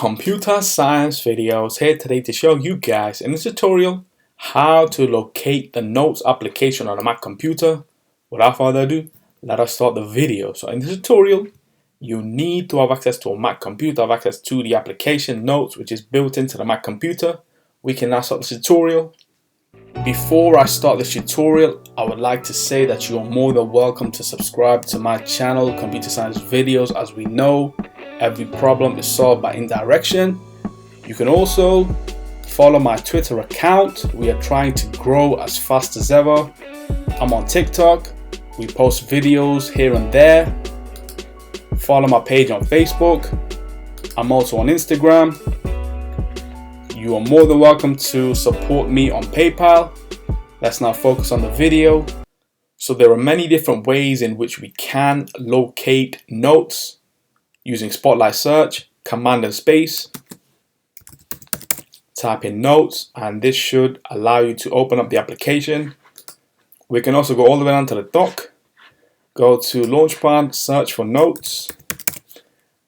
Computer Science Videos here today to show you guys in this tutorial how to locate the Notes application on a Mac computer. Without further ado, let us start the video. So in this tutorial, you need to have access to a Mac computer, have access to the application Notes, which is built into the Mac computer. We can now start the tutorial. Before I start this tutorial, I would like to say that you are more than welcome to subscribe to my channel, Computer Science Videos. As we know, every problem is solved by indirection. You can also follow my Twitter account. We are trying to grow as fast as ever. I'm on TikTok. We post videos here and there. Follow my page on Facebook. I'm also on Instagram. You are more than welcome to support me on PayPal. Let's now focus on the video. So there are many different ways in which we can locate Notes using Spotlight Search, Command and Space. Type in Notes and this should allow you to open up the application. We can also go all the way down to the dock, go to Launchpad, search for Notes,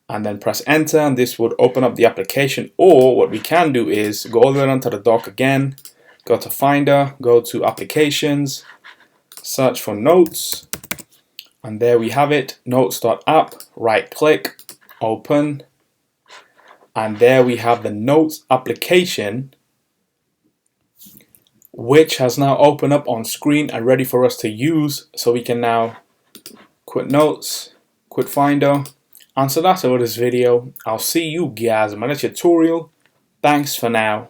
and then press enter, and this would open up the application. Or what we can do is go all the way down to the dock again, go to Finder, go to Applications, search for Notes, and there we have it, notes.app. Right click, open, and there we have the Notes application, which has now opened up on screen and ready for us to use. So we can now quit Notes, quit Finder. And so that's all this video. I'll see you guys in my next tutorial. Thanks for now.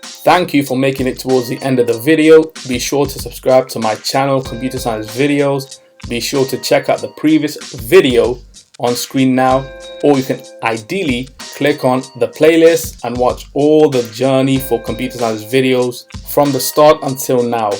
Thank you for making it towards the end of the video. Be sure to subscribe to my channel, Computer Science Videos. Be sure to check out the previous video on screen now, or you can ideally click on the playlist and watch all the journey for Computer Science Videos from the start until now.